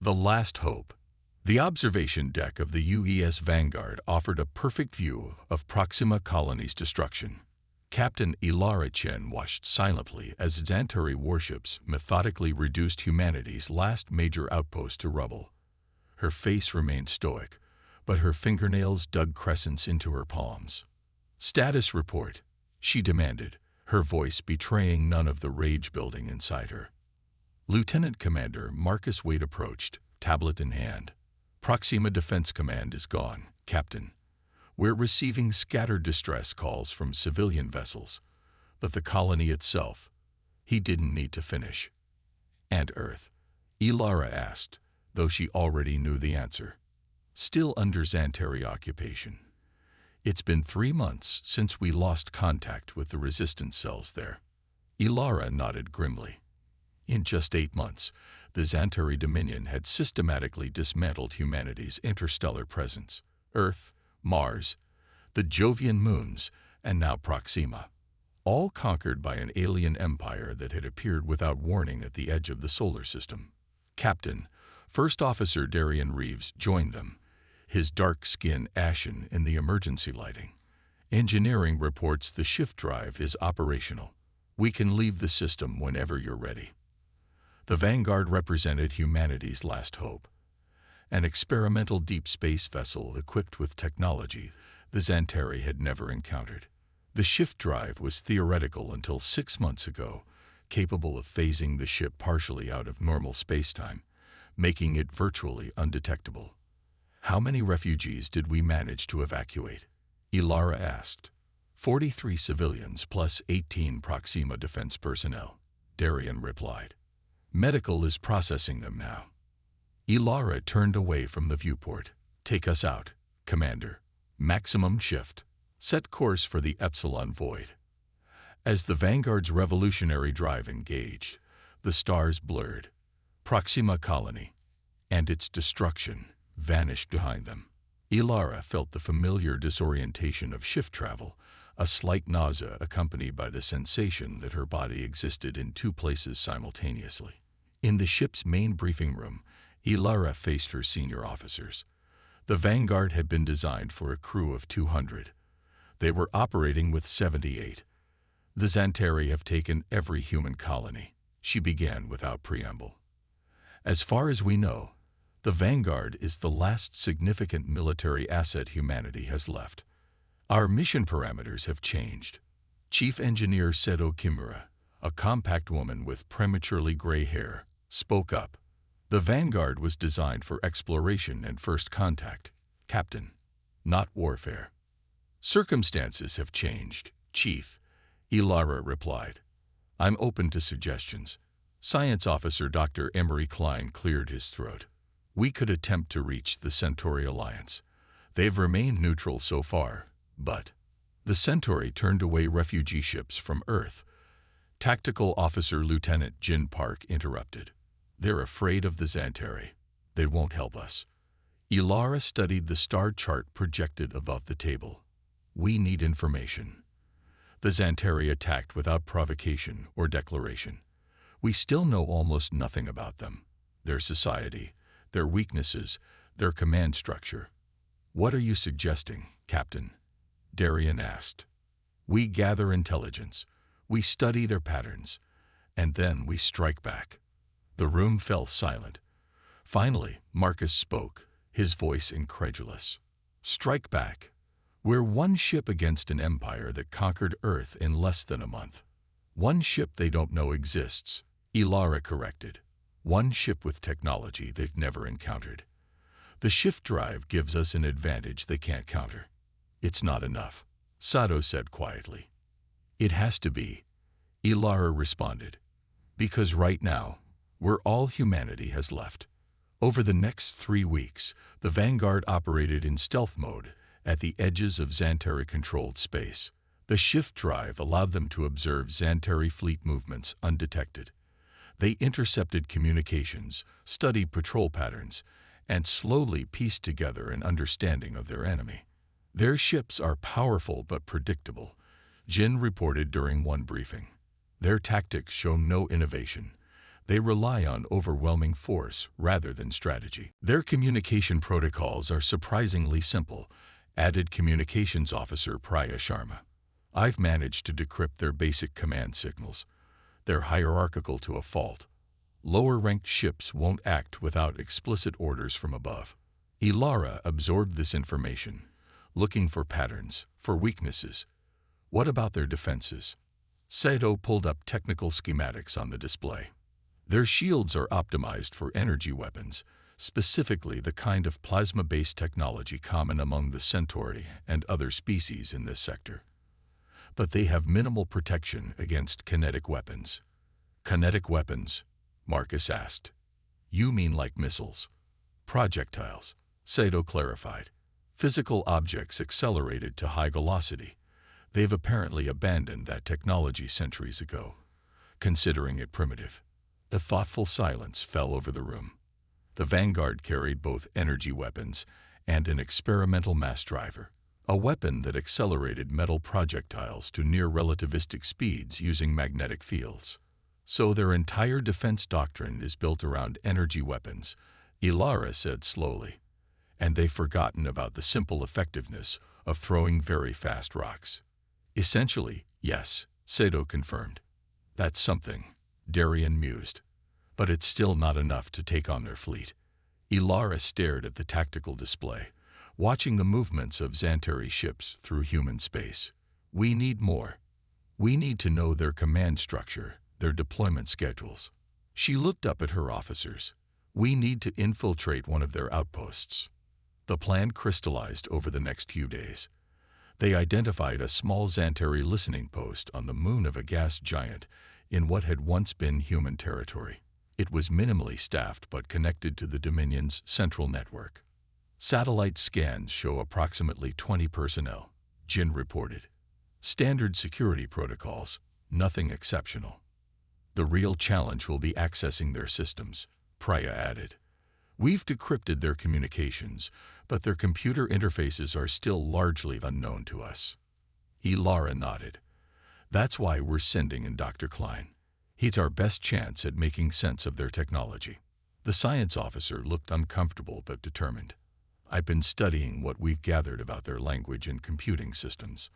The Last Hope. The observation deck of the UES Vanguard offered a perfect view of Proxima Colony's destruction. Captain Ilara Chen watched silently as Xantari warships methodically reduced humanity's last major outpost to rubble. Her face remained stoic, but her fingernails dug crescents into her palms. "Status report," she demanded, her voice betraying none of the rage building inside her. Lieutenant Commander Marcus Wade approached, tablet in hand. "Proxima Defense Command is gone, Captain. We're receiving scattered distress calls from civilian vessels, but the colony itself," he didn't need to finish. "And Earth?" Ilara asked, though she already knew the answer. "Still under Xantari occupation. It's been 3 months since we lost contact with the resistance cells there." Ilara nodded grimly. In just 8 months, the Xantari Dominion had systematically dismantled humanity's interstellar presence. Earth, Mars, the Jovian moons, and now Proxima, all conquered by an alien empire that had appeared without warning at the edge of the solar system. Captain, First Officer Darian Reeves joined them, his dark skin ashen in the emergency lighting. "Engineering reports the shift drive is operational. We can leave the system whenever you're ready." The Vanguard represented humanity's last hope. An experimental deep space vessel equipped with technology the Xantari had never encountered. The shift drive was theoretical until 6 months ago, capable of phasing the ship partially out of normal spacetime, making it virtually undetectable. "How many refugees did we manage to evacuate?" Ilara asked. 43 civilians plus 18 Proxima defense personnel," Darian replied. "Medical is processing them now." Ilara turned away from the viewport. "Take us out, Commander. Maximum shift. Set course for the Epsilon Void." As the Vanguard's revolutionary drive engaged, the stars blurred. Proxima Colony and its destruction vanished behind them. Ilara felt the familiar disorientation of shift travel, a slight nausea accompanied by the sensation that her body existed in 2 places simultaneously. In the ship's main briefing room, Ilara faced her senior officers. The Vanguard had been designed for a crew of 200. They were operating with 78. "The Xantari have taken every human colony," she began without preamble. "As far as we know, the Vanguard is the last significant military asset humanity has left. Our mission parameters have changed." Chief Engineer Seto Kimura, a compact woman with prematurely gray hair, spoke up. "The Vanguard was designed for exploration and first contact, Captain, not warfare." "Circumstances have changed, Chief," Ilara replied. "I'm open to suggestions." Science Officer Dr. Emery Klein cleared his throat. "We could attempt to reach the Centauri Alliance. They've remained neutral so far, but..." The Centauri turned away refugee ships from Earth. Tactical Officer Lieutenant Jin Park interrupted. "They're afraid of the Xantari. They won't help us." Ilara studied the star chart projected above the table. "We need information." The Xantari attacked without provocation or declaration. We still know almost nothing about them, their society, their weaknesses, their command structure. "What are you suggesting, Captain?" Darian asked. "We gather intelligence, we study their patterns, and then we strike back." The room fell silent. Finally, Marcus spoke, his voice incredulous. "Strike back? We're one ship against an empire that conquered Earth in less than a month." "One ship they don't know exists," Ilara corrected. "One ship with technology they've never encountered. The shift drive gives us an advantage they can't counter." "It's not enough," Sato said quietly. "It has to be," Ilara responded. "Because right now, we're all humanity has left." Over the next 3 weeks, the Vanguard operated in stealth mode at the edges of Xantari-controlled space. The shift drive allowed them to observe Xantari fleet movements undetected. They intercepted communications, studied patrol patterns, and slowly pieced together an understanding of their enemy. "Their ships are powerful but predictable," Jin reported during one briefing. "Their tactics show no innovation. They rely on overwhelming force rather than strategy. Their communication protocols are surprisingly simple, added Communications Officer Priya Sharma. I've managed to decrypt their basic command signals. They're hierarchical to a fault. Lower-ranked ships won't act without explicit orders from above. Ilara absorbed this information, looking for patterns, for weaknesses. What about their defenses? Saito pulled up technical schematics on the display. Their shields are optimized for energy weapons, specifically the kind of plasma-based technology common among the Centauri and other species in this sector. But they have minimal protection against kinetic weapons. Kinetic weapons? Marcus asked. You mean like missiles? Projectiles, Saito clarified. Physical objects accelerated to high velocity. They've apparently abandoned that technology centuries ago, considering it primitive. A thoughtful silence fell over the room. The Vanguard carried both energy weapons and an experimental mass driver, a weapon that accelerated metal projectiles to near relativistic speeds using magnetic fields. So their entire defense doctrine is built around energy weapons, Ilara said slowly. And they've forgotten about the simple effectiveness of throwing very fast rocks. Essentially, yes, Saito confirmed. That's something, Darien mused. But it's still not enough to take on their fleet. Ilara stared at the tactical display, watching the movements of Xantari ships through human space. We need more. We need to know their command structure, their deployment schedules. She looked up at her officers. We need to infiltrate one of their outposts. The plan crystallized over the next few days. They identified a small Xantari listening post on the moon of a gas giant in what had once been human territory. It was minimally staffed but connected to the Dominion's central network. Satellite scans show approximately 20 personnel, Jin reported. Standard security protocols, nothing exceptional. The real challenge will be accessing their systems, Priya added. We've decrypted their communications, but their computer interfaces are still largely unknown to us. Ilara nodded. That's why we're sending in Dr. Klein. He's our best chance at making sense of their technology. The science officer looked uncomfortable but determined. I've been studying what we've gathered about their language and computing systems.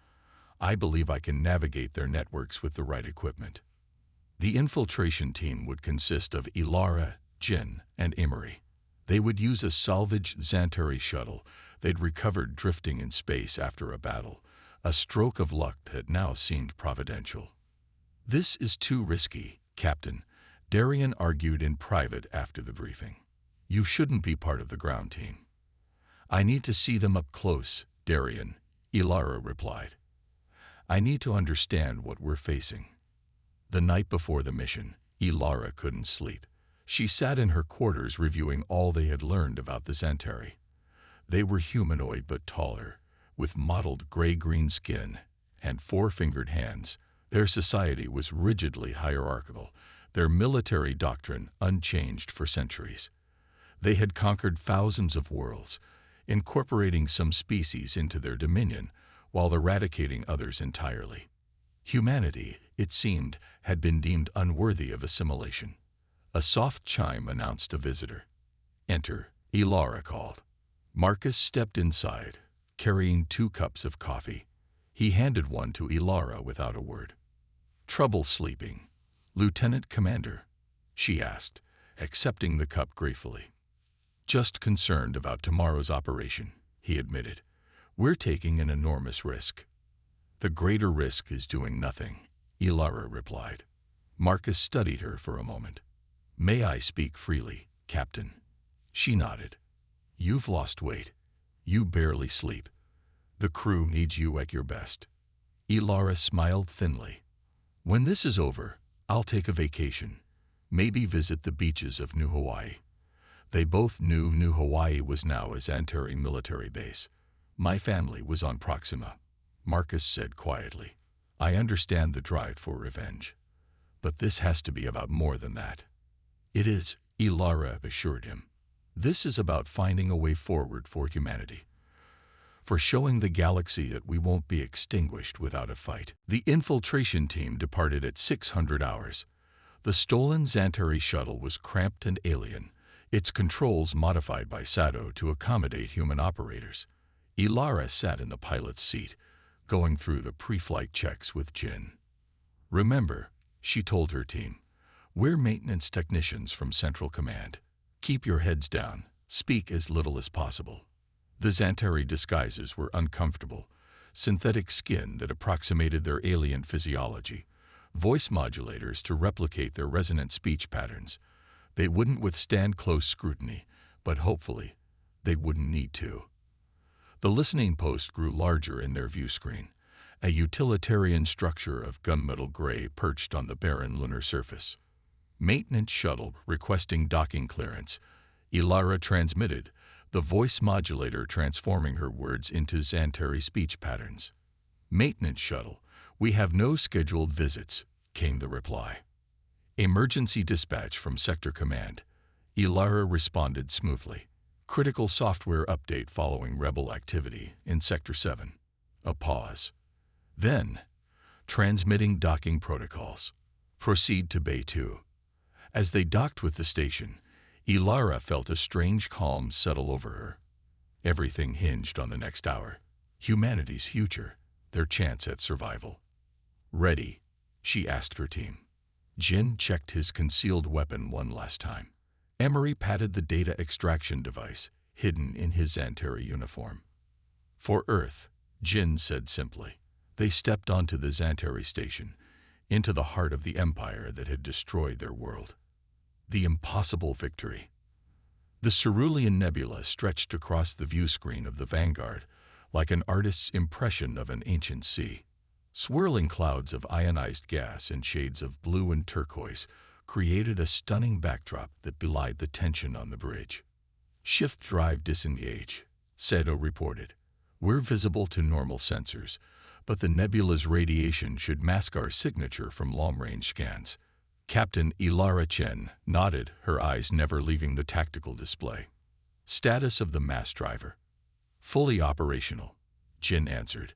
I believe I can navigate their networks with the right equipment. The infiltration team would consist of Ilara, Jin, and Emery. They would use a salvaged Xantari shuttle they'd recovered drifting in space after a battle, a stroke of luck that now seemed providential. This is too risky, Captain, Darien argued in private after the briefing. You shouldn't be part of the ground team. I need to see them up close, Darien, Ilara replied. I need to understand what we're facing. The night before the mission, Ilara couldn't sleep. She sat in her quarters reviewing all they had learned about the Xantari. They were humanoid but taller, with mottled gray-green skin and four-fingered hands. Their society was rigidly hierarchical, their military doctrine unchanged for centuries. They had conquered thousands of worlds, incorporating some species into their dominion while eradicating others entirely. Humanity, it seemed, had been deemed unworthy of assimilation. A soft chime announced a visitor. Enter, Ilara called. Marcus stepped inside, carrying 2 cups of coffee. He handed one to Ilara without a word. Trouble sleeping, Lieutenant Commander? She asked, accepting the cup gratefully. Just concerned about tomorrow's operation, he admitted. We're taking an enormous risk. The greater risk is doing nothing, Ilara replied. Marcus studied her for a moment. May I speak freely, Captain? She nodded. You've lost weight. You barely sleep. The crew needs you at your best. Ilara smiled thinly. When this is over, I'll take a vacation. Maybe visit the beaches of New Hawaii. They both knew New Hawaii was now a Xantari military base. My family was on Proxima, Marcus said quietly. I understand the drive for revenge. But this has to be about more than that. It is, Ilara assured him. This is about finding a way forward for humanity. For showing the galaxy that we won't be extinguished without a fight. The infiltration team departed at 600 hours. The stolen Xantari shuttle was cramped and alien, its controls modified by Sato to accommodate human operators. Ilara sat in the pilot's seat, going through the pre-flight checks with Jin. "Remember," she told her team, "we're maintenance technicians from Central Command. Keep your heads down, speak as little as possible." The Xantari disguises were uncomfortable, synthetic skin that approximated their alien physiology, voice modulators to replicate their resonant speech patterns. They wouldn't withstand close scrutiny, but hopefully, they wouldn't need to. The listening post grew larger in their view screen, a utilitarian structure of gunmetal gray perched on the barren lunar surface. "Maintenance shuttle requesting docking clearance," Ilara transmitted, the voice modulator transforming her words into Xantari speech patterns. "Maintenance shuttle, we have no scheduled visits," came the reply. "Emergency dispatch from Sector Command," Ilara responded smoothly. "Critical software update following rebel activity in Sector 7. A pause. Then, transmitting docking protocols. Proceed to Bay 2. As they docked with the station, Ilara felt a strange calm settle over her. Everything hinged on the next hour. Humanity's future, their chance at survival. "Ready?" she asked her team. Jin checked his concealed weapon one last time. Emery patted the data extraction device, hidden in his Xantari uniform. "For Earth," Jin said simply. They stepped onto the Xantari station, into the heart of the empire that had destroyed their world. The impossible victory. The Cerulean Nebula stretched across the view screen of the Vanguard, like an artist's impression of an ancient sea. Swirling clouds of ionized gas and shades of blue and turquoise created a stunning backdrop that belied the tension on the bridge. "Shift drive disengage," Sato reported. "We're visible to normal sensors, but the nebula's radiation should mask our signature from long-range scans." Captain Ilara Chen nodded, her eyes never leaving the tactical display. "Status of the mass driver." "Fully operational," Jin answered.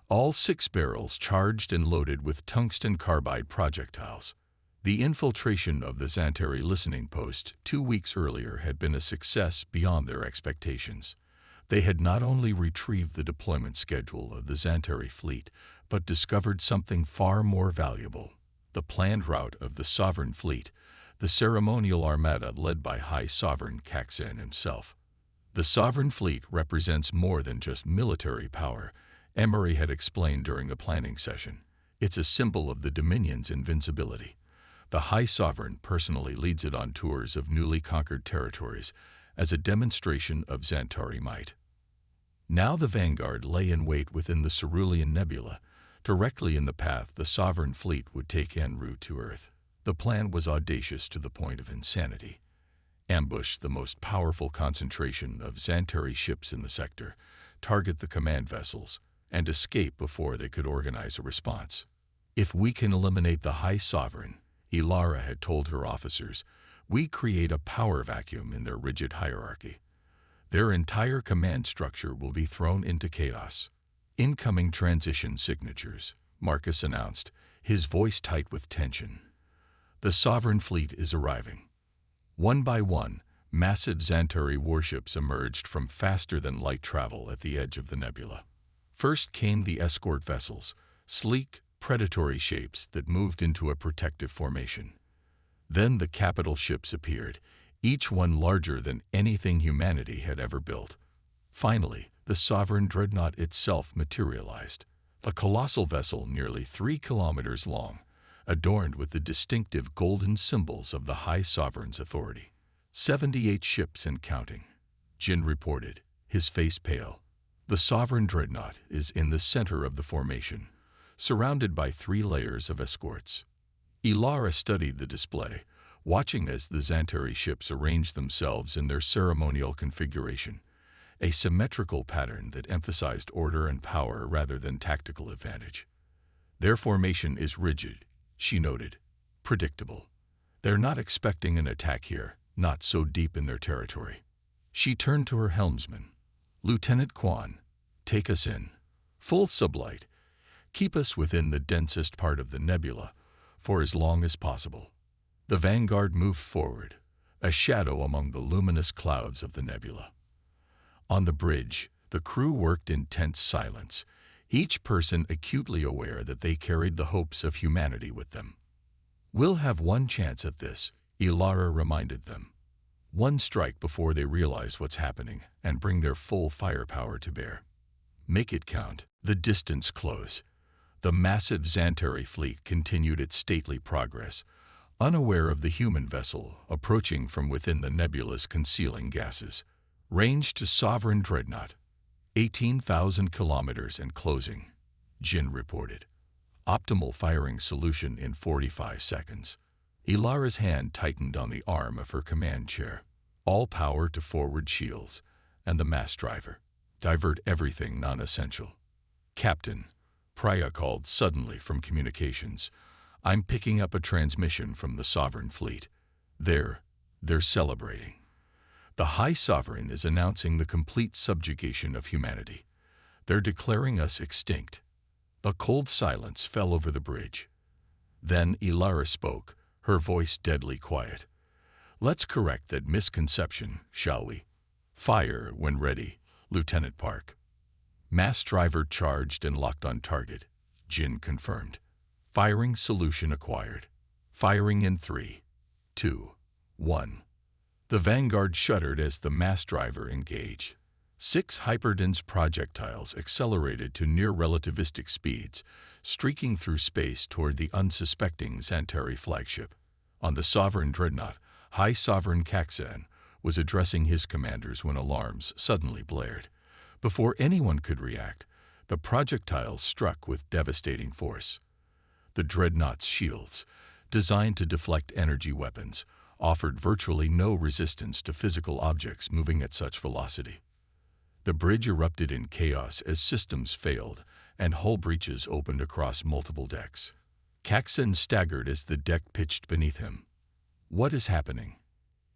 "All 6 barrels charged and loaded with tungsten carbide projectiles." The infiltration of the Xantari listening post 2 weeks earlier had been a success beyond their expectations. They had not only retrieved the deployment schedule of the Xantari fleet, but discovered something far more valuable: the planned route of the Sovereign Fleet, the ceremonial armada led by High Sovereign Kaxan himself. The Sovereign Fleet represents more than just military power, Emery had explained during the planning session. It's a symbol of the Dominion's invincibility. The High Sovereign personally leads it on tours of newly conquered territories as a demonstration of Xantari might. Now the Vanguard lay in wait within the Cerulean Nebula, directly in the path the Sovereign Fleet would take en route to Earth. The plan was audacious to the point of insanity. Ambush the most powerful concentration of Xantari ships in the sector, target the command vessels, and escape before they could organize a response. "If we can eliminate the High Sovereign," Ilara had told her officers, "we create a power vacuum in their rigid hierarchy. Their entire command structure will be thrown into chaos." "Incoming transition signatures," Marcus announced, his voice tight with tension. "The Sovereign Fleet is arriving." One by one, massive Xantari warships emerged from faster-than-light travel at the edge of the nebula. First came the escort vessels, sleek, predatory shapes that moved into a protective formation. Then the capital ships appeared, each one larger than anything humanity had ever built. Finally, the Sovereign Dreadnought itself materialized, a colossal vessel nearly 3 kilometers long, adorned with the distinctive golden symbols of the High Sovereign's authority. 78 ships and counting, Jin reported, his face pale. The Sovereign Dreadnought is in the center of the formation, surrounded by 3 layers of escorts. Ilara studied the display, watching as the Xantari ships arranged themselves in their ceremonial configuration, a symmetrical pattern that emphasized order and power rather than tactical advantage. "Their formation is rigid," she noted, "predictable. They're not expecting an attack here, not so deep in their territory." She turned to her helmsman. "Lieutenant Quan, take us in. Full sublight. Keep us within the densest part of the nebula for as long as possible." The Vanguard moved forward, a shadow among the luminous clouds of the nebula. On the bridge, the crew worked in tense silence, each person acutely aware that they carried the hopes of humanity with them. "We'll have one chance at this," Ilara reminded them. "One strike before they realize what's happening and bring their full firepower to bear. Make it count." The distance close. The massive Xantari fleet continued its stately progress, unaware of the human vessel approaching from within the nebula's concealing gases. Range to Sovereign Dreadnought, 18,000 kilometers and closing, Jin reported. Optimal firing solution in 45 seconds. Ilara's hand tightened on the arm of her command chair. "All power to forward shields, and the mass driver. Divert everything non-essential." "Captain," Priya called suddenly from communications, "I'm picking up a transmission from the Sovereign Fleet. They're celebrating. The High Sovereign is announcing the complete subjugation of humanity. They're declaring us extinct." A cold silence fell over the bridge. Then Ilara spoke, her voice deadly quiet. "Let's correct that misconception, shall we? Fire when ready, Lieutenant Park." Mass driver charged and locked on target, Jin confirmed. "Firing solution acquired. Firing in 3, 2, 1. The Vanguard shuddered as the mass driver engaged. 6 hyperdense projectiles accelerated to near-relativistic speeds, streaking through space toward the unsuspecting Xantari flagship. On the Sovereign Dreadnought, High Sovereign Kaxan was addressing his commanders when alarms suddenly blared. Before anyone could react, the projectiles struck with devastating force. The Dreadnought's shields, designed to deflect energy weapons, offered virtually no resistance to physical objects moving at such velocity. The bridge erupted in chaos as systems failed and hull breaches opened across multiple decks. Kaxan staggered as the deck pitched beneath him. "What is happening?"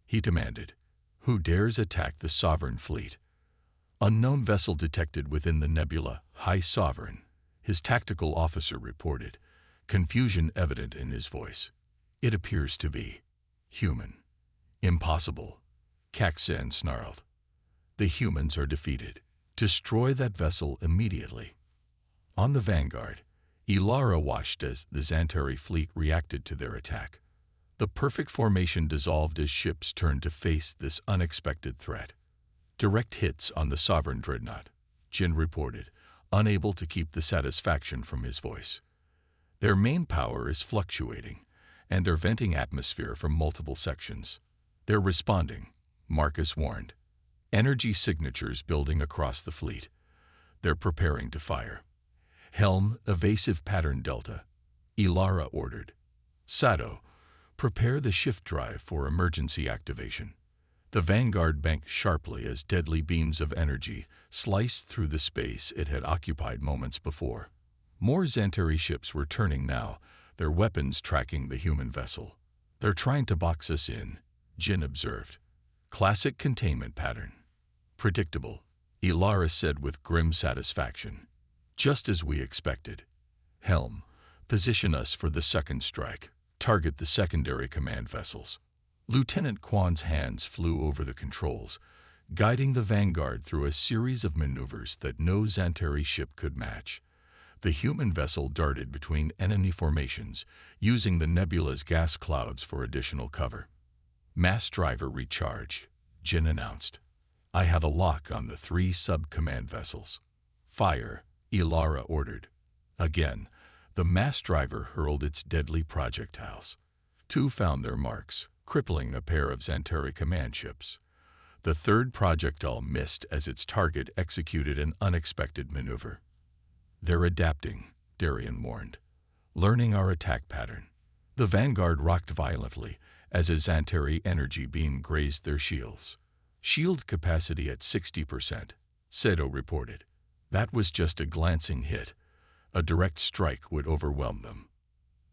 he demanded. "Who dares attack the Sovereign Fleet?" "Unknown vessel detected within the nebula, High Sovereign," his tactical officer reported, confusion evident in his voice. "It appears to be human." "Impossible," Kaxan snarled. "The humans are defeated. Destroy that vessel immediately." On the Vanguard, Ilara watched as the Xantari fleet reacted to their attack. The perfect formation dissolved as ships turned to face this unexpected threat. "Direct hits on the Sovereign Dreadnought," Jin reported, unable to keep the satisfaction from his voice. "Their main power is fluctuating, and they're venting atmosphere from multiple sections. They're responding," Marcus warned. "Energy signatures building across the fleet. They're preparing to fire." "Helm, evasive pattern delta," Ilara ordered. "Sato, prepare the shift drive for emergency activation." The Vanguard banked sharply as deadly beams of energy sliced through the space it had occupied moments before. More Xantari ships were turning now, their weapons tracking the human vessel. "They're trying to box us in," Jin observed. "Classic containment pattern." "Predictable," Ilara said with grim satisfaction. "Just as we expected. Helm, position us for the second strike. Target the secondary command vessels." Lieutenant Quan's hands flew over the controls, guiding the Vanguard through a series of maneuvers that no Xantari ship could match. The human vessel darted between enemy formations, using the nebula's gas clouds for additional cover. "Mass driver recharge," Jin announced. "I have a lock on the 3 sub-command vessels." "Fire," Ilara ordered. Again, the mass driver hurled its deadly projectiles. 2 found their marks, crippling a pair of Xantari command ships. The 3rd projectile missed as its target executed an unexpected maneuver. "They're adapting," Darien warned. "Learning our attack pattern." The Vanguard rocked violently as a Xantari energy beam grazed their shields. "Shield capacity at 60%, Seto reported. That was just a glancing hit. A direct strike would overwhelm them.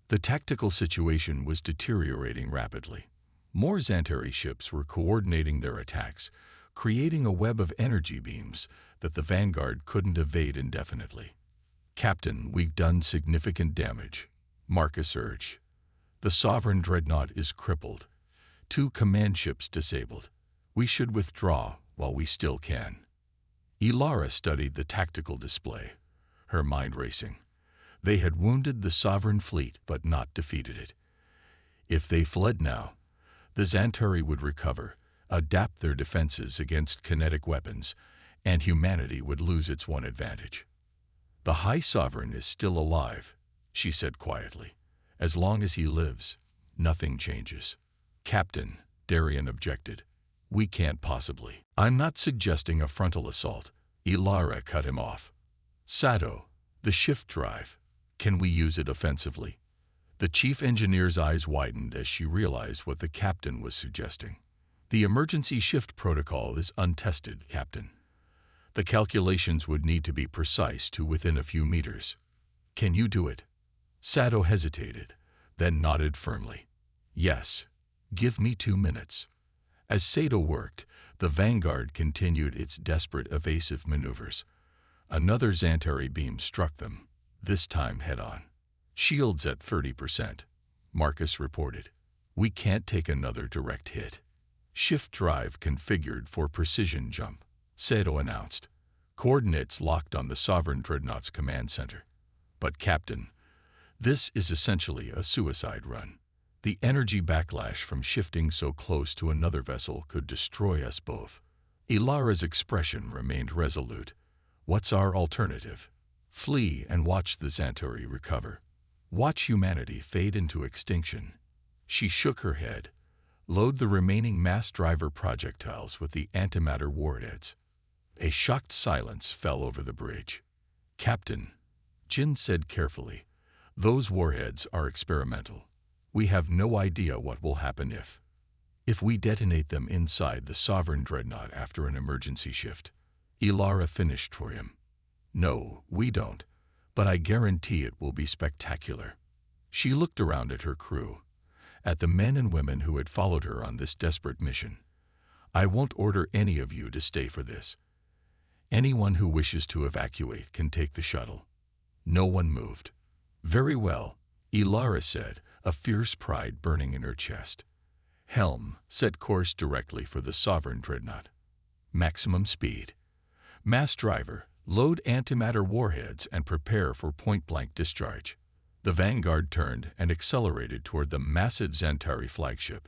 The tactical situation was deteriorating rapidly. More Xantari ships were coordinating their attacks, creating a web of energy beams that the Vanguard couldn't evade indefinitely. "Captain, we've done significant damage," Marcus urged. The Sovereign Dreadnought is crippled. 2 command ships disabled. We should withdraw while we still can. Ilara studied the tactical display, her mind racing. They had wounded the Sovereign fleet but not defeated it. If they fled now, the Xantari would recover, adapt their defenses against kinetic weapons, and humanity would lose its one advantage. The High Sovereign is still alive, she said quietly. As long as he lives, nothing changes. Captain, Darien objected. We can't possibly. I'm not suggesting a frontal assault. Ilara cut him off. Sato, the shift drive. Can we use it offensively? The chief engineer's eyes widened as she realized what the captain was suggesting. The emergency shift protocol is untested, Captain. The calculations would need to be precise to within a few meters. Can you do it? Sato hesitated, then nodded firmly. Yes. Give me 2 minutes. As Sato worked, the Vanguard continued its desperate evasive maneuvers. Another Xantari beam struck them, this time head-on. Shields at 30%, Marcus reported. We can't take another direct hit. Shift drive configured for precision jump, Sato announced. Coordinates locked on the Sovereign Dreadnought's command center. But Captain, this is essentially a suicide run. The energy backlash from shifting so close to another vessel could destroy us both. Ilara's expression remained resolute. What's our alternative? Flee and watch the Xantari recover. Watch humanity fade into extinction. She shook her head. Load the remaining mass driver projectiles with the antimatter warheads. A shocked silence fell over the bridge. Captain, Jin said carefully, those warheads are experimental. We have no idea what will happen if we detonate them inside the Sovereign Dreadnought after an emergency shift. Ilara finished for him. No, we don't, but I guarantee it will be spectacular. She looked around at her crew, at the men and women who had followed her on this desperate mission. I won't order any of you to stay for this. Anyone who wishes to evacuate can take the shuttle. No one moved. Very well, Ilara said, a fierce pride burning in her chest. Helm, set course directly for the Sovereign Dreadnought. Maximum speed. Mass driver, load antimatter warheads and prepare for point-blank discharge. The Vanguard turned and accelerated toward the massive Xantari flagship.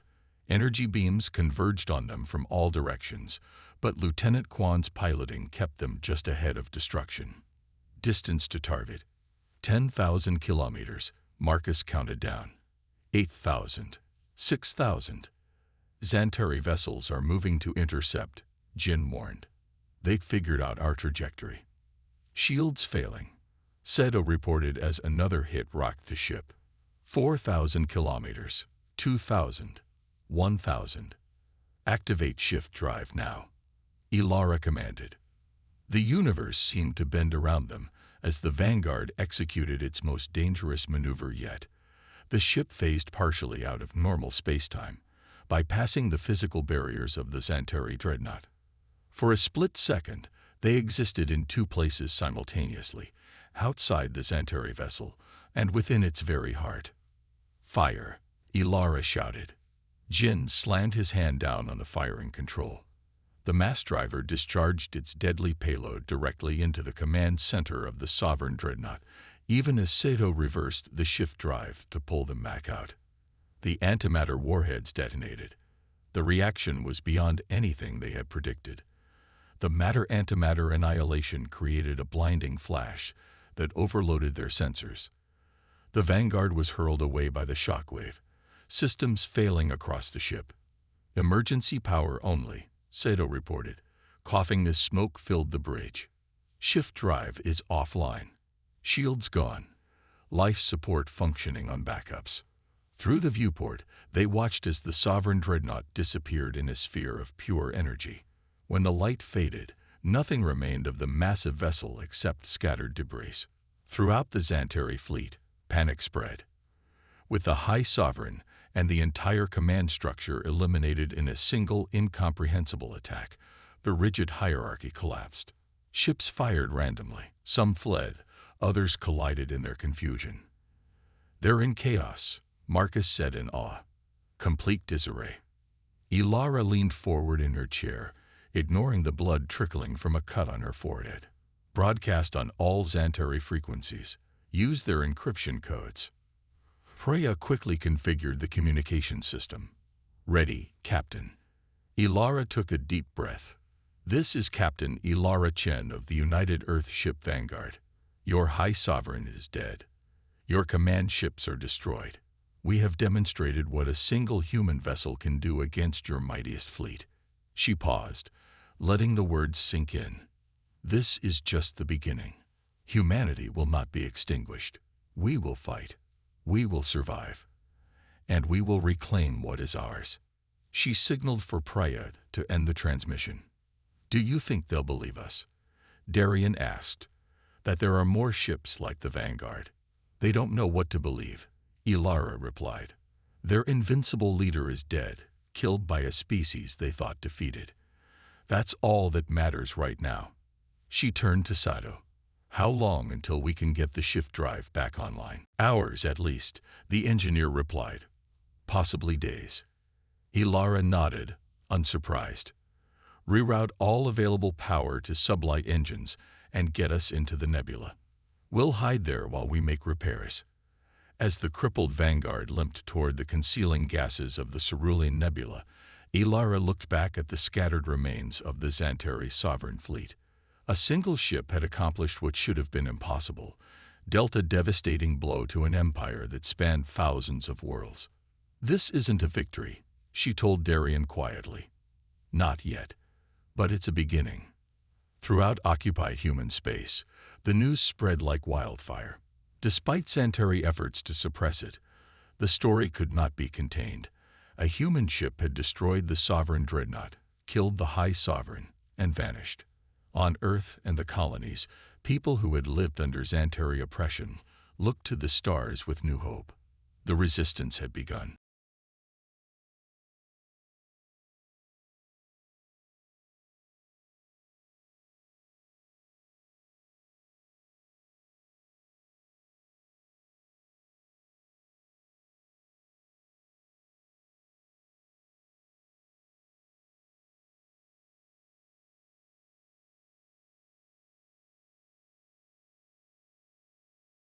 Energy beams converged on them from all directions, but Lieutenant Quan's piloting kept them just ahead of destruction. Distance to target. 10,000 kilometers, Marcus counted down. 8,000. 6,000. Xantari vessels are moving to intercept, Jin warned. They'd figured out our trajectory. Shields failing, Sato reported as another hit rocked the ship. 4,000 kilometers. 2,000. 1,000. Activate shift drive now, Ilara commanded. The universe seemed to bend around them as the Vanguard executed its most dangerous maneuver yet. The ship phased partially out of normal spacetime, bypassing the physical barriers of the Xantari Dreadnought. For a split second, they existed in 2 places simultaneously, outside the Xantari vessel and within its very heart. Fire, Ilara shouted. Jin slammed his hand down on the firing control. The mass driver discharged its deadly payload directly into the command center of the Sovereign Dreadnought, even as Sato reversed the shift drive to pull them back out. The antimatter warheads detonated. The reaction was beyond anything they had predicted. The matter-antimatter annihilation created a blinding flash that overloaded their sensors. The Vanguard was hurled away by the shockwave, systems failing across the ship. Emergency power only, Sato reported, coughing as smoke filled the bridge. Shift drive is offline. Shields gone. Life support functioning on backups. Through the viewport, they watched as the Sovereign Dreadnought disappeared in a sphere of pure energy. When the light faded, nothing remained of the massive vessel except scattered debris. Throughout the Xantari fleet, panic spread. With the High Sovereign and the entire command structure eliminated in a single incomprehensible attack, the rigid hierarchy collapsed. Ships fired randomly. Some fled, others collided in their confusion. They're in chaos, Marcus said in awe. Complete disarray. Ilara leaned forward in her chair, ignoring the blood trickling from a cut on her forehead. Broadcast on all Xantari frequencies. Use their encryption codes. Freya quickly configured the communication system. Ready, Captain. Ilara took a deep breath. This is Captain Ilara Chen of the United Earth Ship Vanguard. Your High Sovereign is dead. Your command ships are destroyed. We have demonstrated what a single human vessel can do against your mightiest fleet. She paused, letting the words sink in. This is just the beginning. Humanity will not be extinguished. We will fight. We will survive. And we will reclaim what is ours. She signaled for Priya to end the transmission. Do you think they'll believe us? Darian asked. That there are more ships like the Vanguard. They don't know what to believe, Ilara replied. Their invincible leader is dead, killed by a species they thought defeated. That's all that matters right now. She turned to Sato. How long until we can get the shift drive back online? Hours at least, the engineer replied. Possibly days. Ilara nodded, unsurprised. Reroute all available power to sublight engines and get us into the nebula. We'll hide there while we make repairs. As the crippled Vanguard limped toward the concealing gases of the Cerulean Nebula, Ilara looked back at the scattered remains of the Xantari sovereign fleet. A single ship had accomplished what should have been impossible, dealt a devastating blow to an empire that spanned thousands of worlds. This isn't a victory, she told Darian quietly. Not yet, but it's a beginning. Throughout occupied human space, the news spread like wildfire. Despite Xantari efforts to suppress it, the story could not be contained. A human ship had destroyed the sovereign dreadnought, killed the High Sovereign, and vanished. On Earth and the colonies, people who had lived under Xantari oppression looked to the stars with new hope. The resistance had begun.